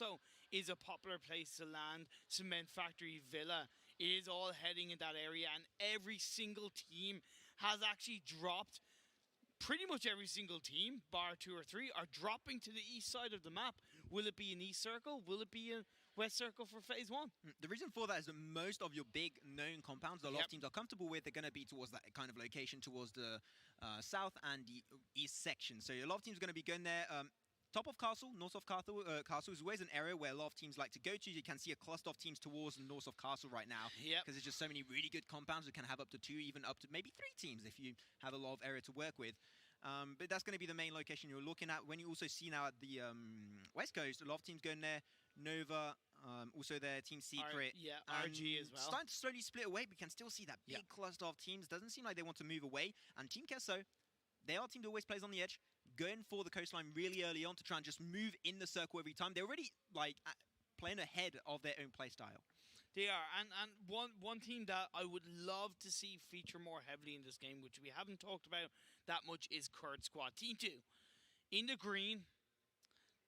also is a popular place to land. Cement Factory Villa is all heading in that area, and every single team has actually dropped. Pretty much every single team, bar 2 or 3, are dropping to the east side of the map. Will it be an east circle? Will it be a west circle for phase 1? The reason for that is that most of your big known compounds that a lot of teams are comfortable with, they're going to be towards that kind of location, towards the south and the east section. So a lot of teams are going to be going there. Top of Castle, north of Castle is always an area where a lot of teams like to go to. You can see a cluster of teams towards the north of Castle right now. Because there's just so many really good compounds. You can have up to 2, even up to maybe 3 teams if you have a lot of area to work with. But that's going to be the main location you're looking at. When you also see now at the west coast, a lot of teams going there. Nova, also there, Team Secret. RG as well. Starting to slowly split away, but you can still see that big cluster of teams. Doesn't seem like they want to move away. And Team Kesso, they are a team that always plays on the edge, going for the coastline really early on to try and just move in the circle every time. They're already like playing ahead of their own play style. They are, and one team that I would love to see feature more heavily in this game, which we haven't talked about that much, is KURD Squad. Team 2, in the green,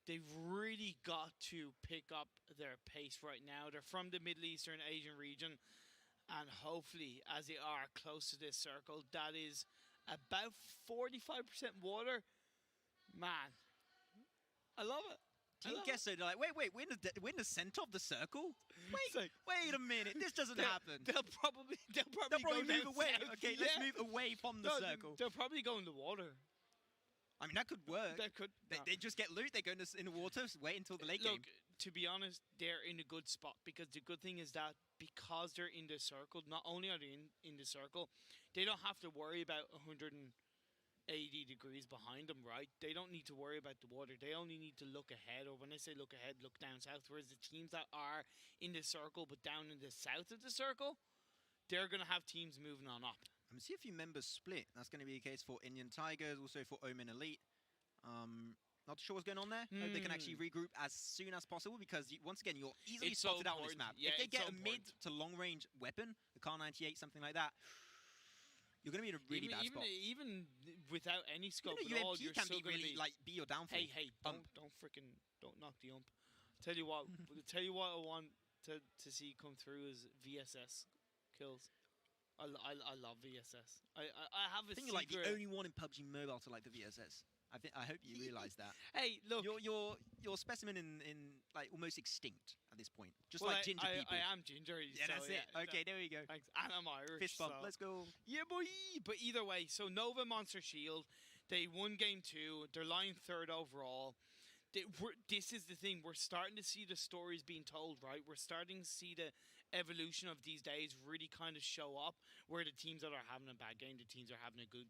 they've really got to pick up their pace right now. They're from the Middle Eastern Asian region, and hopefully, as they are close to this circle, that is about 45% water. Man, I love it. Team Kesso, they're like, wait, we're in the center of the circle? Wait a minute, this doesn't happen. They'll probably move away. Okay, let's move away from the circle. They'll probably go in the water. I mean, that could work. That could. They just get loot, they go in the water, wait until the late game. Look, to be honest, they're in a good spot, because the good thing is that because they're in the circle, not only are they in the circle, they don't have to worry about 180 degrees behind them, right? They don't need to worry about the water. They only need to look ahead, or when I say look ahead, look down south. Whereas the teams that are in the circle but down in the south of the circle, they're going to have teams moving on up. I'm going to see a few members split. That's going to be the case for Indian Tigers, also for Omen Elite. Not sure what's going on there. Hope they can actually regroup as soon as possible, because once again, you're easily spotted out on this map. Yeah, if they get a mid to long range weapon, the Kar 98, something like that, you're going to be in a really bad spot. Even without any scope at all, UMP can be really be your downfall. Hey, don't knock the ump. Tell you what, I want to see come through is VSS kills. I love VSS. I have a I think you're like the only one in PUBG Mobile to like the VSS. I hope you realise that. Hey, look, you're specimen in like almost extinct at this point, just like ginger people. I am ginger. Yeah, so, that's it. Okay, there we go. Thanks, and I'm Irish. Fist bump. Let's go. Yeah, boy. But either way, so Nova Monster Shield, they won game 2. They're lying 3rd overall. This is the thing. We're starting to see the stories being told, right? We're starting to see the evolution of these days really kind of show up, where the teams that are having a bad game, the teams that are having a good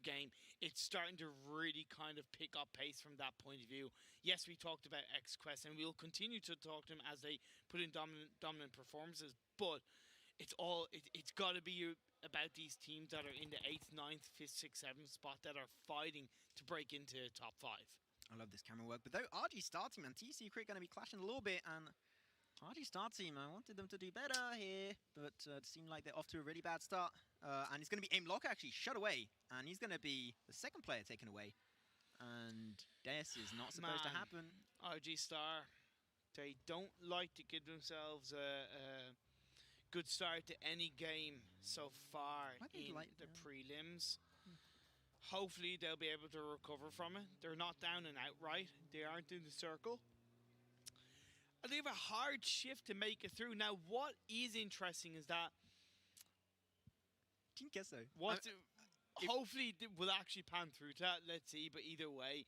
game. It's starting to really kind of pick up pace from that point of view. Yes, we talked about XQuest, and we'll continue to talk to them as they put in dominant performances, but it's got to be about these teams that are in the 8th, 9th, 5th, 6th, 7th spot that are fighting to break into top 5. I love this camera work, but though RGStarTeam and T-Secret going to be clashing a little bit, and RGStarTeam, I wanted them to do better here, but it seemed like they're off to a really bad start. And it's going to be Aimlock actually shut away, and he's going to be the 2nd player taken away. And this is not supposed to happen. RGStar, they don't like to give themselves a good start to any game so far in the prelims. Hopefully they'll be able to recover from it. They're not down and out right. They aren't in the circle. They have a hard shift to make it through. Now, what is interesting is that Team Kesso. Hopefully we'll actually pan through to that. Let's see. But either way,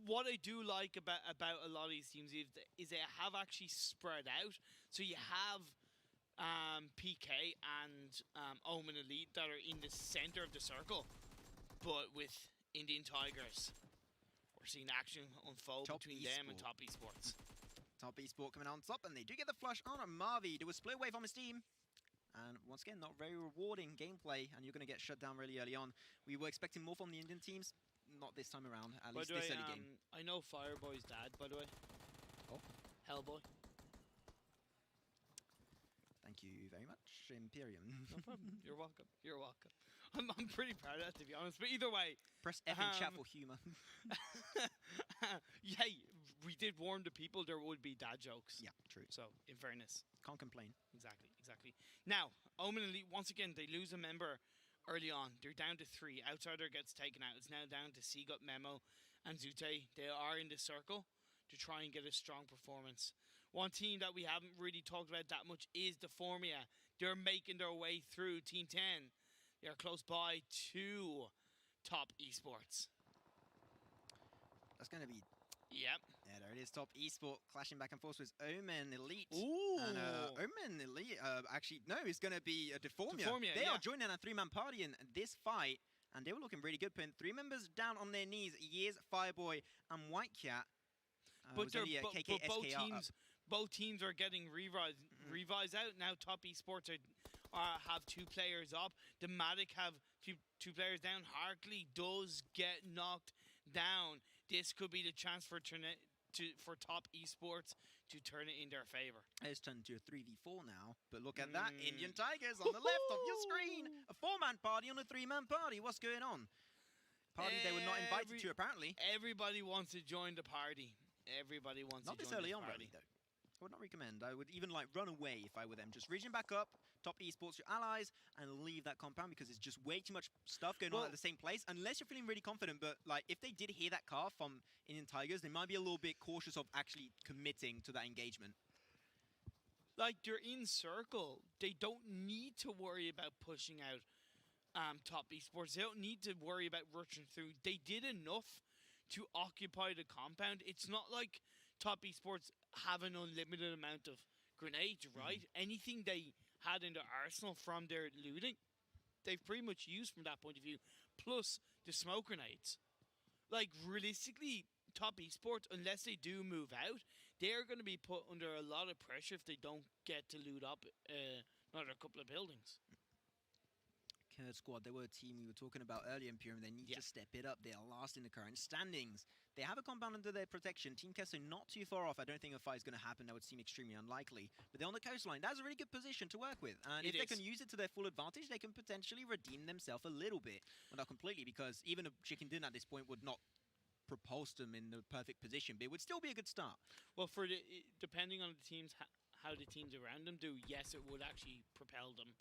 what I do like about a lot of these teams is they have actually spread out. So you have PK and Omen Elite that are in the center of the circle. But with Indian Tigers, we're seeing action unfold between them and Top Esports. Top Esport coming out on top, and they do get the flush on Marvi. There was split away from his team. And once again, not very rewarding gameplay, and you're going to get shut down really early on. We were expecting more from the Indian teams. Not this time around, at least this early game. I know Fireboy's dad, by the way. Oh. Hellboy. Thank you very much, Imperium. No problem. You're welcome. You're welcome. I'm pretty proud of that, to be honest. But either way. Press F in chat for humour. Hey, we did warn the people there would be dad jokes. Yeah, true. So, in fairness. Can't complain. Exactly. Now, Omen Elite, once again, they lose a member early on. They're down to 3. Outsider gets taken out. It's now down to Seagut, Memo, and Zute. They are in the circle to try and get a strong performance. One team that we haven't really talked about that much is DEFORMIA. They're making their way through. Team 10, they are close by to Top Esports. That's going to be... Yep. Yeah, there it is. Top Esport clashing back and forth with Omen Elite. Ooh. And Omen Elite, actually, no, it's going to be DEFORMIA. They are joining a 3-man party in this fight, and they were looking really good, putting 3 members down on their knees. Years, Fireboy, and White Cat. But both teams are getting revives out now. Top Esports have 2 players up. The Matic have two players down. Harkley does get knocked down. This could be the chance for Top Esports to turn it in their favor. It's turned to a 3v4 now, but look at that. Indian Tigers on the left of your screen. A 4-man party on a 3-man party. What's going on? Party they were not invited to, apparently. Everybody wants to join the party. Everybody wants not to this join early the on, party. really, though. I would not recommend. I would even run away if I were them. Just region back up, Top Esports, your allies, and leave that compound because it's just way too much stuff going on at the same place. Unless you're feeling really confident, but if they did hear that car from Indian Tigers, they might be a little bit cautious of actually committing to that engagement. They're in circle. They don't need to worry about pushing out Top Esports. They don't need to worry about rushing through. They did enough to occupy the compound. It's not like Top Esports have an unlimited amount of grenades, right? Anything they had in their arsenal from their looting, they've pretty much used from that point of view, plus the smoke grenades. Realistically, Top Esports, unless they do move out, they're going to be put under a lot of pressure if they don't get to loot up another couple of buildings. KURD squad, they were a team we were talking about earlier in Pyramid. They need to step it up. They are last in the current standings. They have a compound under their protection. Team Kesso not too far off. I don't think a fight is going to happen. That would seem extremely unlikely. But they're on the coastline. That's a really good position to work with. And if they can use it to their full advantage, they can potentially redeem themselves a little bit. Well, not completely, because even a chicken dinner at this point would not propulse them in the perfect position. But it would still be a good start. Well, depending on the teams, how the teams around them do, yes, it would actually propel them.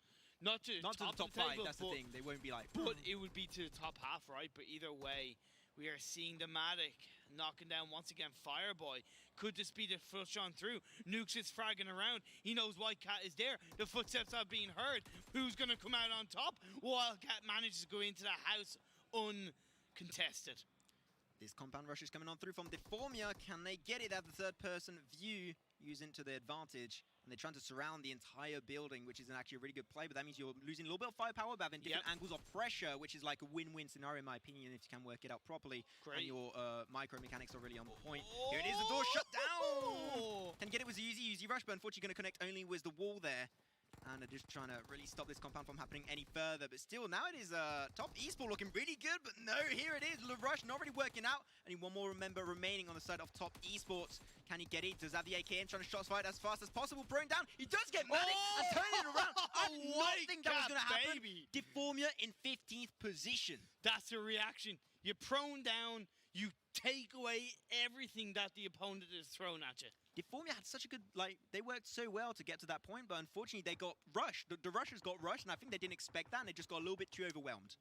Not to the top 5, that's the thing. They won't be But it would be to the top half, right? But either way, we are seeing the Matic knocking down once again Fireboy. Could this be the push on through? Nukes is fragging around. He knows White Cat is there. The footsteps are being heard. Who's going to come out on top? Wildcat manages to go into the house uncontested. This compound rush is coming on through from DEFORMIA. Can they get it at the third-person view, using to their advantage? And they're trying to surround the entire building, which is actually a really good play, but that means you're losing a little bit of firepower, but having different angles of pressure, which is like a win-win scenario, in my opinion, if you can work it out properly. And your micro mechanics are really on point. Here it is, the door shut down! Can get it with the easy rush, but unfortunately going to connect only with the wall there. And they're just trying to really stop this compound from happening any further. But still, now it is Top Esport looking really good. But no, here it is. The rush not really working out. Only one more member remaining on the side of Top Esports. Can he get it? Does have the AKM trying to shots fight as fast as possible? Throwing down. He does get Matic and turning it around. I did not think that was going to happen. DEFORMIA in 15th position. That's the reaction. You're prone down. You take away everything that the opponent is thrown at you. DEFORMIA had such a good, they worked so well to get to that point, but unfortunately they got rushed. The rushers got rushed, and I think they didn't expect that, and they just got a little bit too overwhelmed.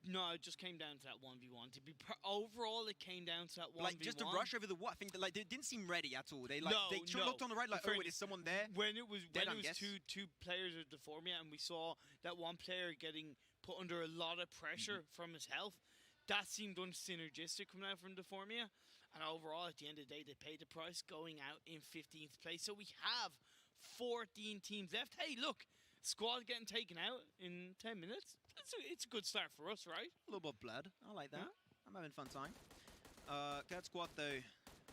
No, it just came down to that 1v1. Overall, it came down to that 1v1. Just a rush over the what? I think they didn't seem ready at all. They looked on the right, is someone there? When it was two players of DEFORMIA, and we saw that one player getting put under a lot of pressure from his health, that seemed unsynergistic coming out from DEFORMIA. And overall, at the end of the day, they paid the price going out in 15th place. So we have 14 teams left. Hey, look, squad getting taken out in 10 minutes. It's a good start for us, right? A little bit of blood. I like that. I'm having a fun time. KURD squad, though,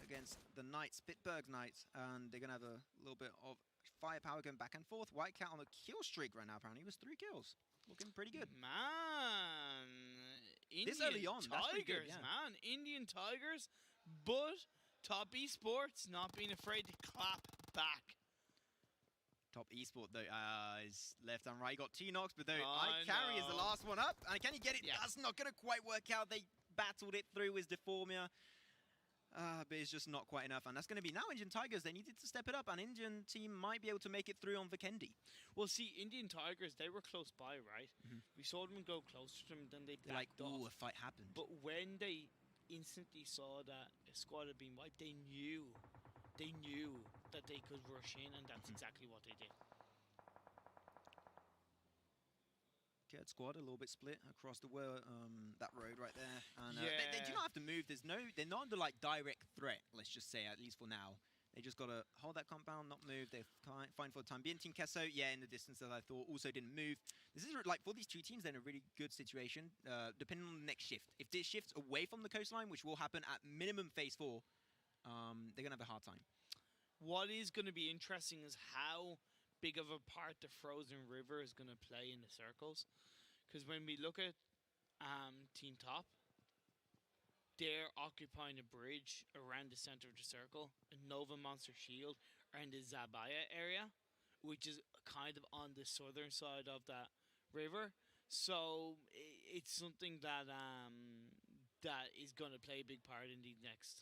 against the Knights, PITTSBURGH Knights. And they're going to have a little bit of firepower going back and forth. White Cat on a kill streak right now, apparently. It was 3 kills. Looking pretty good. Man. This early on, that's pretty good, yeah. Man. Indian Tigers. But Top Esports not being afraid to clap back. Top Esport, though, is left and right. Got 2 knocks, but though Carry is the last one up. And can he get it? That's not going to quite work out. They battled it through with DEFORMIA. But it's just not quite enough. And that's going to be now Indian Tigers. They needed to step it up. And Indian team might be able to make it through on Vikendi. Well, see, Indian Tigers, they were close by, right? We saw them go closer to them, then they backed off. Ooh, a fight happened. But when they instantly saw that a squad had been wiped, they knew that they could rush in, and that's exactly what they did. KURD squad a little bit split across the that road right there, and they do not have to move. They're not under like direct threat. Let's just say, at least for now, they just gotta hold that compound, not move. They're fine for the time being. Team Kesso, in the distance that I thought, also didn't move. This is like for these two teams, they're in a really good situation. Depending on the next shift, if this shifts away from the coastline, which will happen at minimum phase 4, they're gonna have a hard time. What is going to be interesting is how big of a part the frozen river is going to play in the circles. Because when we look at Team Top, they're occupying a bridge around the center of the circle. And Nova Monster Shield are in the Zabaya area, which is kind of on the southern side of that river. So it's something that that is going to play a big part in the next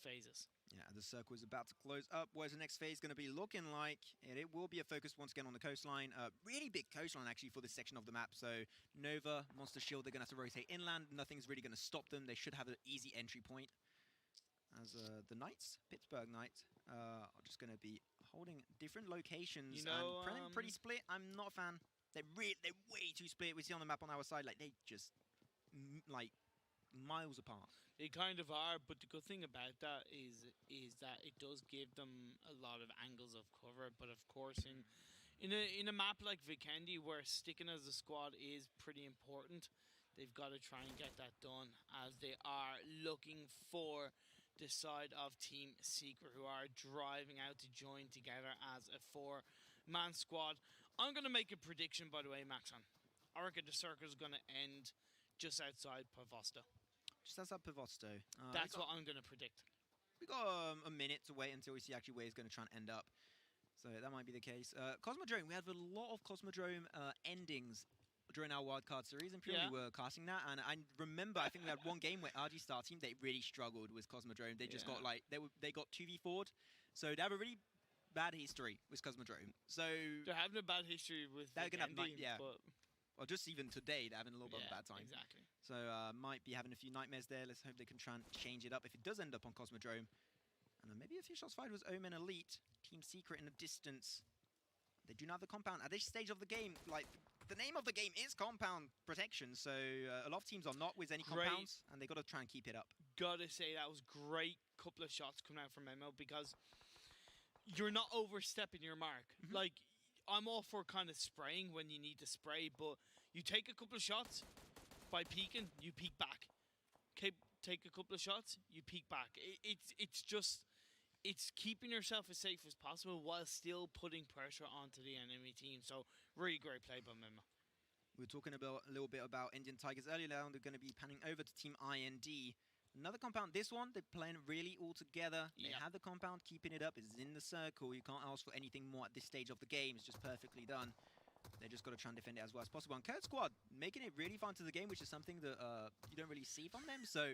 phases. Yeah, the circle is about to close up. Where's the next phase going to be looking like? It will be a focus once again on the coastline. Really big coastline, actually, for this section of the map. So Nova, Monster Shield, they're going to have to rotate inland. Nothing's really going to stop them. They should have an easy entry point. As the Knights, PITTSBURGH Knights, are just going to be holding different locations. You know, and pretty split. I'm not a fan. They're way too split. We see on the map on our side, like, they just, like, miles apart. They kind of are, but the good thing about that is that it does give them a lot of angles of cover. But of course, in a map like Vikendi, where sticking as a squad is pretty important, they've got to try and get that done, as they are looking for the side of Team Secret, who are driving out to join together as a 4-man squad. I'm going to make a prediction, by the way, Maxon. I reckon the circle is going to end just outside Pavosto. Just outside Pavosto. That's what I'm going to predict. We got a minute to wait until we see actually where he's going to try and end up. So that might be the case. Cosmodrome, we have a lot of Cosmodrome endings during our wildcard series, and purely we were casting that. And I remember, I think we had one game where RGStarTeam, they really struggled with Cosmodrome. They just got like, they got 2v4'd. So they have a really bad history with Cosmodrome. So they're having a bad history with they're going to have but well, just even today, they're having a little bit of a bad time. Exactly. So might be having a few nightmares there. Let's hope they can try and change it up if it does end up on Cosmodrome. And then maybe a few shots fired was Omen Elite. Team Secret in the distance. They do not have the compound. At this stage of the game, like, the name of the game is compound protection. So a lot of teams are not with any compounds, and they got to try and keep it up. Gotta say, that was great couple of shots coming out from Memo, because you're not overstepping your mark. Like, I'm all for kind of spraying when you need to spray, but you take a couple of shots. By peeking, you peek back. Take a couple of shots, you peek back. It's keeping yourself as safe as possible while still putting pressure onto the enemy team. So really great play by Memo. We were talking about a little bit about Indian Tigers earlier. Now they're going to be panning over to TeamIND. Another compound. This one, they're playing really all together. They have the compound, keeping it up. It's in the circle. You can't ask for anything more at this stage of the game. It's just perfectly done. They just got to try and defend it as well as possible. And KURD squad making it really fun to the game, which is something that you don't really see from them. So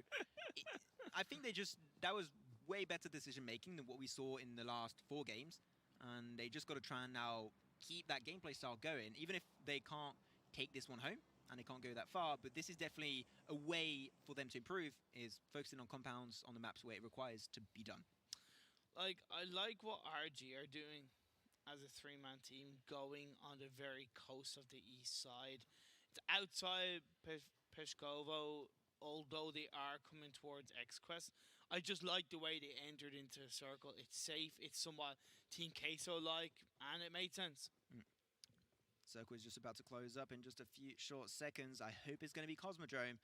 I think that was way better decision making than what we saw in the last 4 games. And they just got to try and now keep that gameplay style going, even if they can't take this one home and they can't go that far. But this is definitely a way for them to improve, is focusing on compounds on the maps where it requires to be done. Like, I like what RG are doing as a 3-man team, going on the very coast of the east side. It's outside Peshkovo, although they are coming towards X-Quest. I just like the way they entered into the circle. It's safe, it's somewhat Team Queso-like, and it made sense. Circle is just about to close up in just a few short seconds. I hope it's going to be Cosmodrome.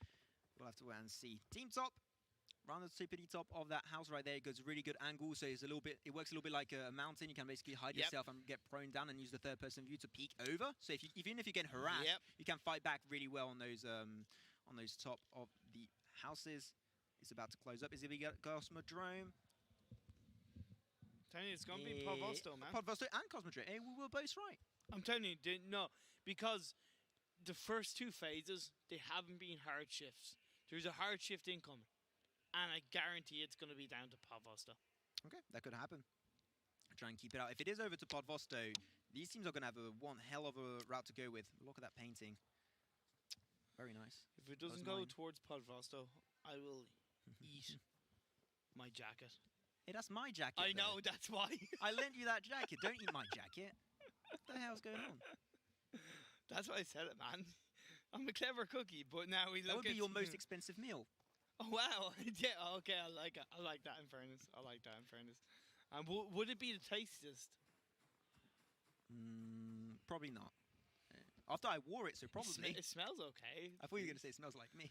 We'll have to wait and see. Team Top, around the tippity top of that house right there. It goes a really good angle, so it works a little bit like a mountain. You can basically hide yourself and get prone down and use the third-person view to peek over. So even if you get harassed, you can fight back really well on those top of the houses. It's about to close up. Is it going to be Cosmodrome? Telling you, it's going to be Pavosto, man. Pavosto and Cosmodrome. Hey, we were both right. I'm telling you, no, because the first 2 phases, they haven't been hard shifts. There's a hard shift incoming. and I guarantee it's going to be down to Podvosto. Okay, that could happen. Try and keep it out. If it is over to Podvosto, these teams are going to have one hell of a route to go with. Look at that painting. Very nice. If it doesn't go towards Podvosto, I will eat my jacket. Hey, that's my jacket. I know, that's why. I lent you that jacket. Don't eat my jacket. What the hell's going on? That's why I said it, man. I'm a clever cookie, but now we look That would at... be your most expensive meal. Oh, wow. Yeah, okay, I like it. I like that in fairness. I like that in fairness. Would it be the tastiest? Probably not. After I wore it, so probably. It smells okay. I thought you were going to say it smells like me.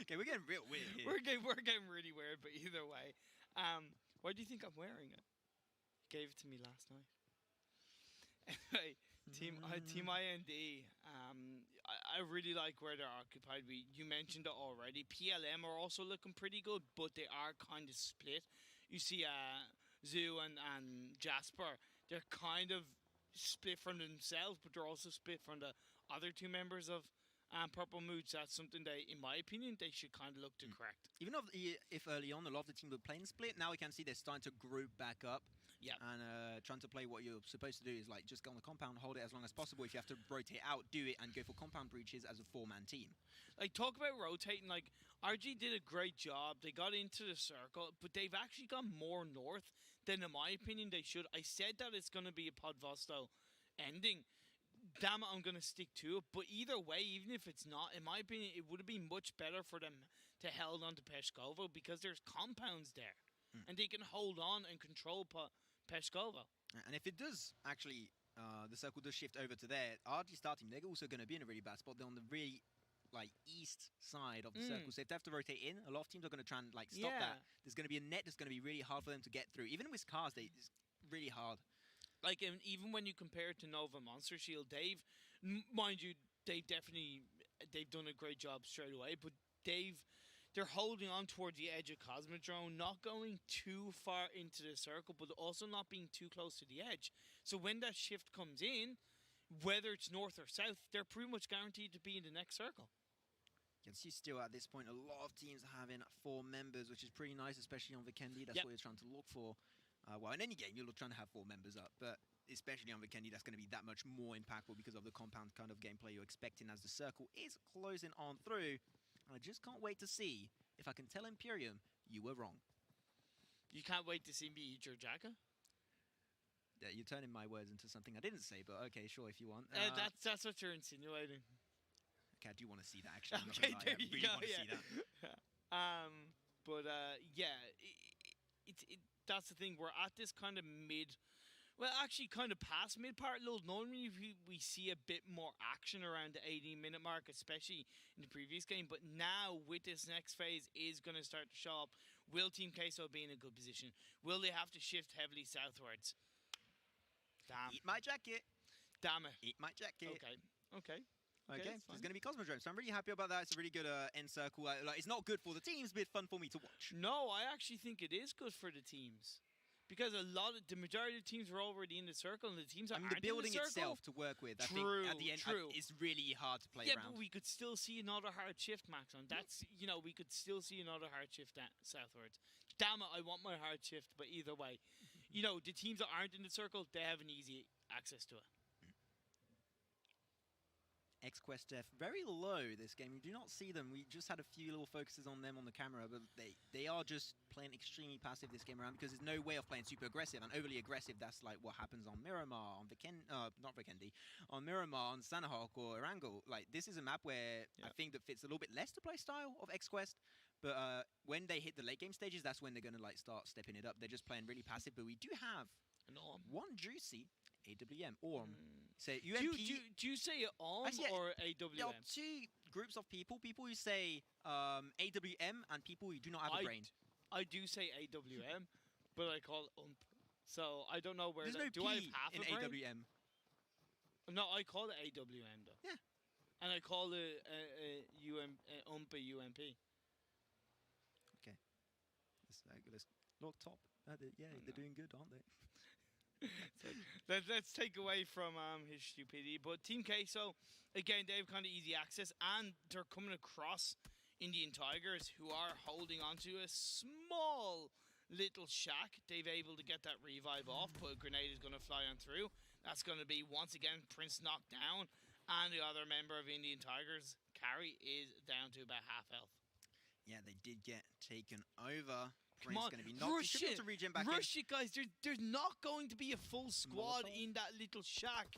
Okay, we're getting real weird here. We're getting really weird, but either way. Why do you think I'm wearing it? You gave it to me last night. Anyway, TeamIND. I really like where they're occupied. You mentioned it already. PLM are also looking pretty good, but they are kind of split. You see Zoo and Jasper. They're kind of split from themselves, but they're also split from the other two members of Purple Moods. That's something they, in my opinion, they should kind of look to correct. Even if early on a lot of the team were playing split, now we can see they're starting to group back up. Yeah. And trying to play what you're supposed to do is like just go on the compound, hold it as long as possible. If you have to rotate out, do it, and go for compound breaches as a 4-man team. Like, talk about rotating. Like, RG did a great job. They got into the circle, but they've actually gone more north than, in my opinion, they should. I said that it's going to be a Podvosto ending. Damn it, I'm going to stick to it. But either way, even if it's not, in my opinion, it would have been much better for them to held on to Peshkovo because there's compounds there. And they can hold on and control Peshkovo. And if it does actually, the circle does shift over to there, RGStarTeam, they're also going to be in a really bad spot. They're on the really east side of the circle. So if they have to rotate in, a lot of teams are going to try and stop that. There's going to be a net that's going to be really hard for them to get through. Even with cars, it's really hard. Like, even when you compare it to Nova Monster Shield, mind you, they've done a great job straight away, but they're holding on towards the edge of Cosmodrome, not going too far into the circle, but also not being too close to the edge. So when that shift comes in, whether it's north or south, they're pretty much guaranteed to be in the next circle. You can see still at this point, a lot of teams having 4 members, which is pretty nice, especially on Vikendi. That's what you're trying to look for. Well, in any game, you're trying to have 4 members up, but especially on Vikendi, that's going to be that much more impactful because of the compound kind of gameplay you're expecting as the circle is closing on through. I just can't wait to see if I can tell Imperium you were wrong. You can't wait to see me eat your jacket? Yeah, you're turning my words into something I didn't say, but okay, sure, if you want. That's what you're insinuating. Okay, I do want to see that, actually. Okay, there you go. I really want to see that. That's the thing. We're at this kind of actually kind of past mid-part lull. Normally we see a bit more action around the 18-minute mark, especially in the previous game. But now, with this next phase, is going to start to show up. Will Team Queso be in a good position? Will they have to shift heavily southwards? Damn. Eat my jacket. Damn it. Eat my jacket. Okay. Okay, so it's going to be Cosmodrome, so I'm really happy about that. It's a really good end circle. It's not good for the teams, but it's fun for me to watch. No, I actually think it is good for the teams. Because the majority of the teams are already in the circle, and the teams that aren't in the circle... the building itself to work with, I think at the end, it's really hard to play around. Yeah, but we could still see another hard shift, Maxon. That's, we could still see another hard shift southwards. Damn it, I want my hard shift, but either way. The teams that aren't in the circle, they have an easy access to it. X-Quest Def, very low this game. We do not see them. We just had a few little focuses on them on the camera, but they are just playing extremely passive this game around because there's no way of playing super aggressive. And overly aggressive, that's like what happens on Miramar, on not Vikendi, on Miramar, on Sanahawk or Erangel. This is a map where I think that fits a little bit less to play style of X-Quest. But when they hit the late game stages, that's when they're going to start stepping it up. They're just playing really passive, but we do have one juicy AWM, Orm. Say UMP. Do you say Orm or AWM? There are 2 groups of people who say AWM and people who do not have a brain. I do say AWM, but I call it UMP. So I don't know where... There's no do P I have half in a brain? AWM. No, I call it AWM though. Yeah. And I call it UMP a UMP. Okay. Let's look top. They're doing good, aren't they? So let's take away from his stupidity. But Team Queso, again, they have kind of easy access, and they're coming across Indian Tigers, who are holding onto a small little shack. They've able to get that revive off, but a grenade is going to fly on through. That's going to be, once again, Prince knocked down. And the other member of Indian Tigers, Carrie, is down to about half health. Yeah, they did get taken over. Come on, gonna be rush it. To regen back rush it, guys. There's not going to be a full squad in that little shack.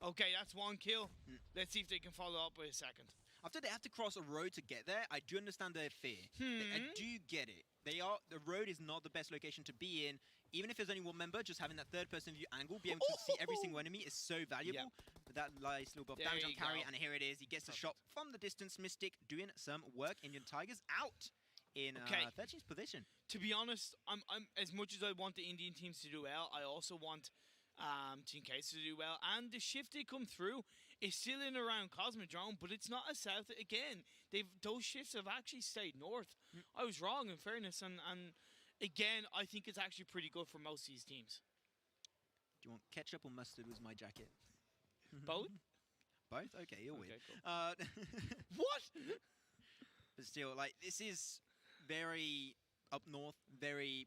Okay, that's one kill. Let's see if they can follow up with a second. After they have to cross a road to get there, I do understand their fear. I do get it. The road is not the best location to be in. Even if there's only one member, just having that third-person view angle, be able to see every single enemy is so valuable. Yep. But that nice little buff damage on Carry, and here it is. He gets the shot from the distance. Mystic doing some work. Indian Tigers out in 13th position. To be honest, I'm as much as I want the Indian teams to do well, I also want Team Case to do well. And the shift they come through is still in around Cosmodrome, but it's not as south. Again, those shifts have actually stayed north. I was wrong, in fairness, and again, I think it's actually pretty good for most of these teams. Do you want ketchup or mustard with my jacket? Both? Both? Okay, you'll win. Cool. What? But still, like, this is very up north, very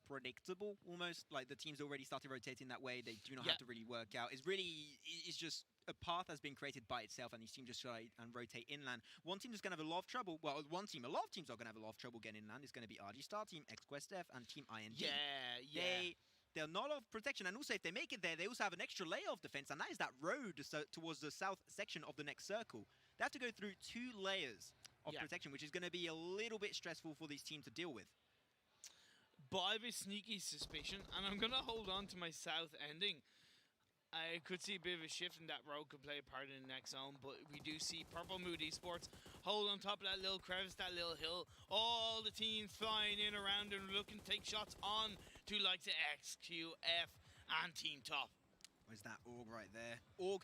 predictable almost. Like, the teams already started rotating that way. They do not have to really work out. It's just a path has been created by itself, and these teams just try and rotate inland. One team is going to have a lot of trouble. Well, a lot of teams are going to have a lot of trouble getting inland. It's going to be RGStarTeam, XQuestDef, and TeamIND. They're not of protection, and also if they make it there, they also have an extra layer of defense, and that is that road towards the south section of the next circle. They have to go through 2 layers of protection, which is going to be a little bit stressful for these teams to deal with. But I have a sneaky suspicion, and I'm going to hold on to my south ending. I could see a bit of a shift, and that road could play a part in the next zone, but we do see Purple Mood Esports hold on top of that little crevice, that little hill. All the teams flying in around and looking to take shots on to likes of XQF and Team Top. Where's that AUG right there? AUG,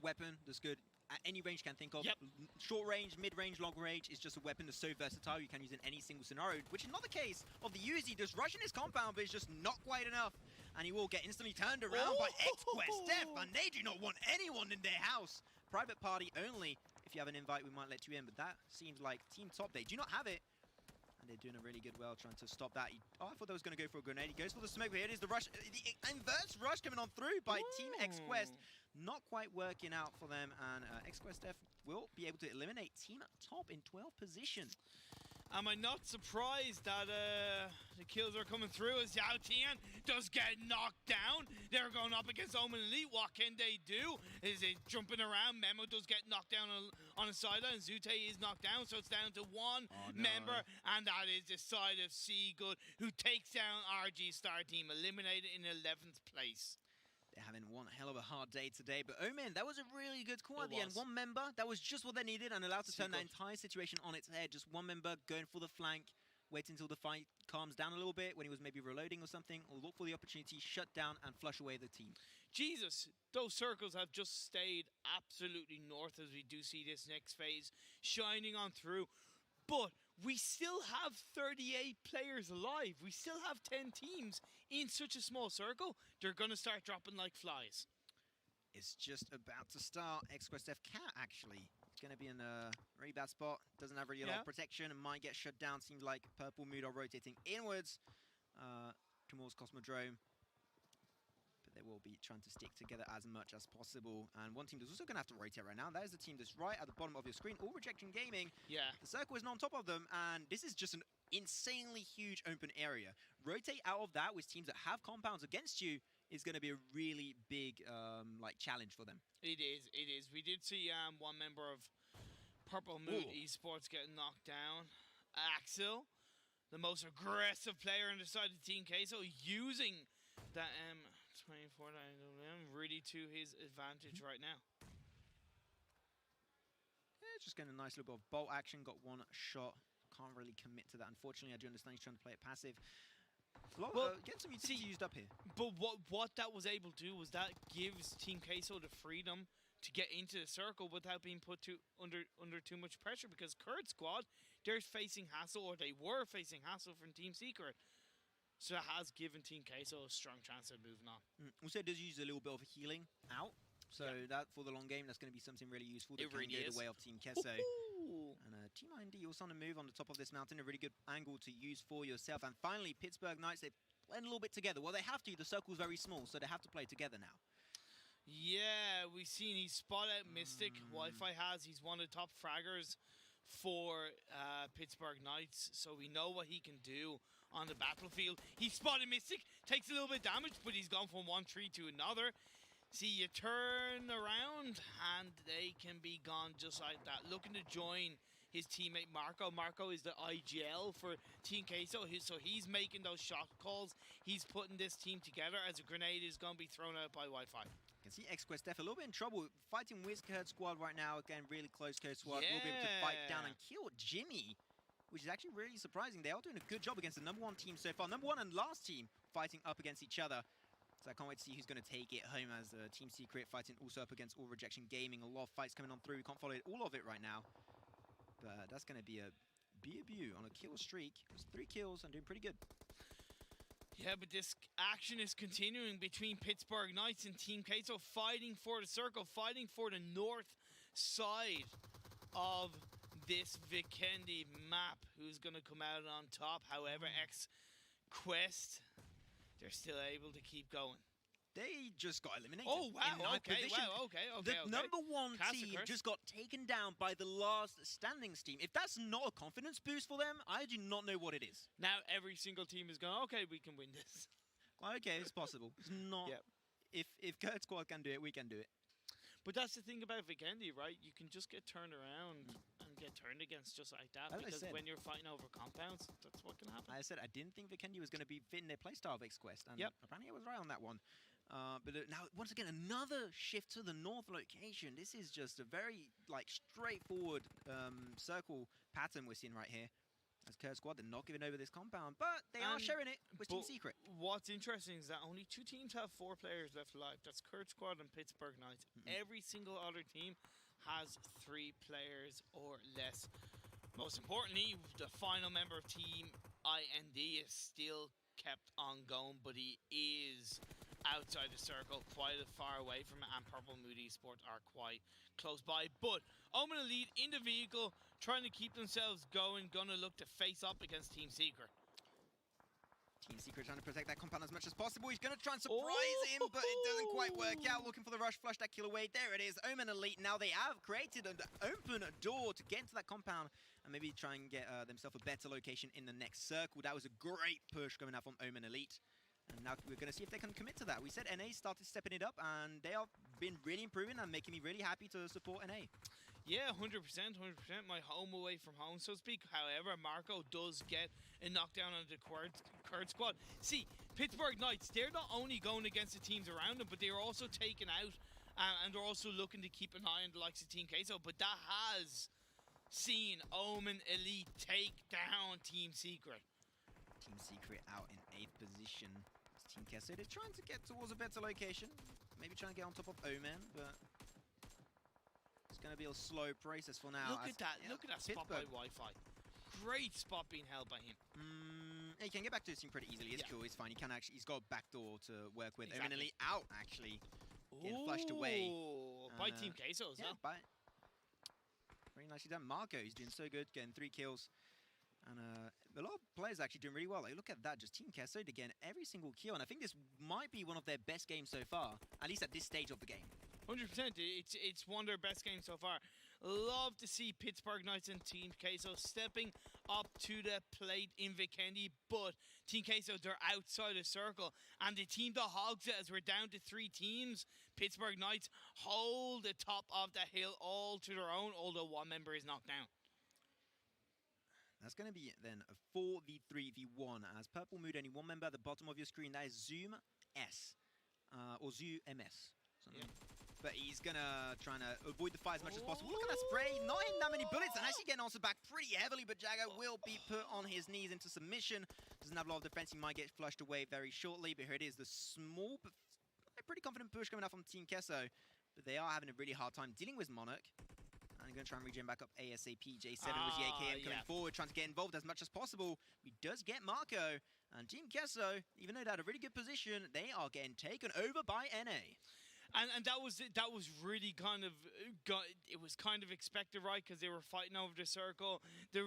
weapon that's good at any range you can think of. Yep. Short range, mid-range, long range is just a weapon that's so versatile you can use in any single scenario, which is not the case of the Uzi. Just rushing his compound, but it's just not quite enough. And he will get instantly turned around by XQuestDef, and they do not want anyone in their house. Private party only. If you have an invite, we might let you in, but that seems like Team Top, they do not have it. And they're doing a really good well trying to stop that. I thought they was going to go for a grenade. He goes for the smoke, but here it is, the rush, the inverse rush coming on through by Team XQuest. Not quite working out for them, and XQuestDef will be able to eliminate Team Top in 12th position. Am I not surprised that the kills are coming through as Yao Tian does get knocked down? They're going up against Omen Elite. What can they do? Is it jumping around? Memo does get knocked down on a sideline. Zute is knocked down, so it's down to one member, and that is the side of Seagood, who takes down RGStarTeam, eliminated in 11th place. They're having one hell of a hard day today, but Omen, that was a really good call at the end. One member, that was just what they needed, and allowed to turn that entire situation on its head. Just one member going for the flank, waiting until the fight calms down a little bit when he was maybe reloading or something, or look for the opportunity, shut down, and flush away the team. Jesus, those circles have just stayed absolutely north as we do see this next phase shining on through. But we still have 38 players alive. We still have 10 teams in such a small circle. They're going to start dropping like flies. It's just about to start. XQuestDef can't actually. It's going to be in a very bad spot. Doesn't have really a lot of protection and might get shut down. Seems like Purple Mood are rotating inwards towards Cosmodrome. But they will be trying to stick together as much as possible. And one team that's also going to have to rotate right now. That is the team that's right at the bottom of your screen. All Rejection Gaming. Yeah. The circle is not on top of them. And this is just an insanely huge open area. Rotate out of that with teams that have compounds against you is going to be a really big challenge for them. It is. We did see one member of Purple Mood Esports getting knocked down. Axel, the most aggressive player on the side of Team Queso, using that M24 really to his advantage right now. Yeah, just getting a nice little bit of bolt action. Got one shot. Can't really commit to that. Unfortunately, I do understand he's trying to play it passive. Get some utility used up here. But what that was able to do was that gives Team Queso the freedom to get into the circle without being put under too much pressure, because KURD squad, they're facing hassle, or they were facing hassle from Team Secret. So it has given Team Queso a strong chance of moving on. Also, it does use a little bit of healing out. So that for the long game, that's going to be something really useful. That can go the way of Team Queso. And TeamIND also on the move on the top of this mountain, a really good angle to use for yourself. And finally, Pittsburgh Knights, they've played a little bit together. Well, they have to. The circle's very small, so they have to play together now. Yeah, we've seen he's spot out Mystic. Wi-Fi has. He's one of the top fraggers for Pittsburgh Knights, so we know what he can do on the battlefield. He spotted Mystic, takes a little bit of damage, but he's gone from one tree to another. See, you turn around and they can be gone just like that. Looking to join his teammate Marco. Marco is the IGL for Team Queso, so he's making those shot calls. He's putting this team together as a grenade is going to be thrown out by Wi-Fi. You can see XQuest Def a little bit in trouble fighting with KURD squad right now. Again, really close KURD squad. Will be able to fight down and kill Jimmy, which is actually really surprising. They are doing a good job against the #1 team so far. #1 and last team fighting up against each other. So I can't wait to see who's going to take it home as Team Secret fighting also up against all Rejection Gaming. A lot of fights coming on through. We can't follow all of it right now. But that's going to be a beaut on a kill streak. It's 3 kills and doing pretty good. Yeah, but this action is continuing between Pittsburgh Knights and Team Queso, fighting for the circle, fighting for the north side of this Vikendi map. Who's going to come out on top? However, XQuest, they're still able to keep going. They just got eliminated. Oh, wow, okay, position. wow, okay. The #1 team just got taken down by the last standings team. If that's not a confidence boost for them, I do not know what it is. Now every single team is going, okay, we can win this. Okay, it's possible. It's not. Yep. If KURD squad can do it, we can do it. But that's the thing about Vikendi, right? You can just get turned around and get turned against just like that. As I because said, when you're fighting over compounds, that's what can happen. I said I didn't think Vikendi was going to be fitting their playstyle of XQuest. And Yep. apparently I was right on that one. But now, once again, another shift to the north location. This is just a very straightforward circle pattern we're seeing right here. As KURD squad, they're not giving over this compound, but they are sharing it with Team Secret. What's interesting is that only 2 teams have 4 players left alive. That's KURD squad and Pittsburgh Knights. Every single other team has 3 players or less. Most importantly, the final member of Team IND is still kept on going, but he is outside the circle, quite far away from it, and Purple Moody Sports are quite close by. But Omen Elite in the vehicle, trying to keep themselves going, gonna look to face up against Team Secret. Team Secret trying to protect that compound as much as possible. He's going to try and surprise him, but it doesn't quite work out. Looking for the rush, flush that kill away. There it is, Omen Elite. Now they have created an open door to get into that compound and maybe try and get themselves a better location in the next circle. That was a great push coming out from Omen Elite. And now we're going to see if they can commit to that. We said NA started stepping it up, and they have been really improving and making me really happy to support NA. Yeah, 100%, 100%. My home away from home, so to speak. However, Marco does get a knockdown on the KURD squad. See, Pittsburgh Knights, they're not only going against the teams around them, but they're also taken out, and they're also looking to keep an eye on the likes of Team Queso. But that has seen Omen Elite take down Team Secret. Team Secret out in 8th position. It's Team Queso. They're trying to get towards a better location. Maybe trying to get on top of Omen, but it's going to be a slow process for now. Look at that. Yeah, look at that spot by Wi-Fi. Great spot being held by him. He can get back to this team pretty easily. It's cool. He's fine. He can actually. He's got a back door to work with. Exactly. Omen Elite out actually. Getting flushed away. By Team Queso as well. Very nicely done. Marco, he's doing so good, getting 3 kills. And a lot of players actually doing really well. Like, look at that, just Team Queso again, every single kill. And I think this might be one of their best games so far, at least at this stage of the game. 100%. It's one of their best games so far. Love to see Pittsburgh Knights and Team Queso stepping up to the plate in Vikendi, but Team Queso, they're outside the circle. And the team that hogs it, as we're down to 3 teams, Pittsburgh Knights hold the top of the hill all to their own, although one member is knocked down. That's going to be then a 4v3v1 as Purple Mood, only one member at the bottom of your screen. That is Zoom S or Zoom MS. Yeah. But he's going to try and avoid the fire as much as possible. Look at that spray, not hitting that many bullets and actually getting answered back pretty heavily. But Jagger will be put on his knees into submission. Doesn't have a lot of defense. He might get flushed away very shortly. But here it is, the small but pretty confident push coming out from Team Queso. But they are having a really hard time dealing with Monarch. I'm going to try and regen back up ASAP. J7 was the AKM coming forward, trying to get involved as much as possible. He does get Marco. And Team Queso, even though they had a really good position, they are getting taken over by NA. And that was really kind of it was kind of expected, right? Because they were fighting over the circle. The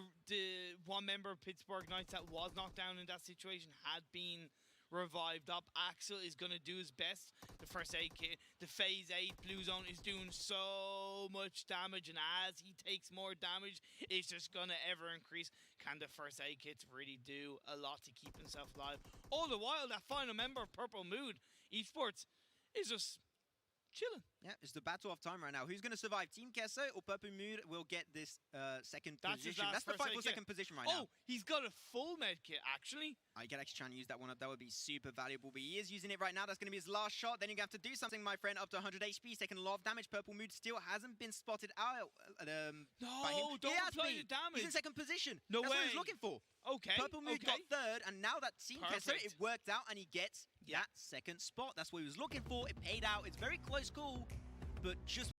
one member of Pittsburgh Knights that was knocked down in that situation had been revived up. Axel is going to do his best. The first aid kit, the phase 8 blue zone is doing so much damage, and as he takes more damage, it's just going to ever increase. Can the first aid kits really do a lot to keep himself alive? All the while, that final member of Purple Mood Esports is just chilling. Yeah, it's the battle of time right now. Who's going to survive? Team Kessa or Purple Mood will get this second position. That's the fight for second position right now. Oh, he's got a full med kit, actually. I can actually try and use that one up. That would be super valuable. But he is using it right now. That's going to be his last shot. Then you're going to have to do something, my friend. Up to 100 HP. He's taking a lot of damage. Purple Mood still hasn't been spotted out by him. No, don't apply the damage. He's in second position. No way. That's what he's looking for. Okay. Purple Mood got third, and now that Team Kessa, it worked out, and he gets that second spot. That's what he was looking for. It paid out. It's very close call, but just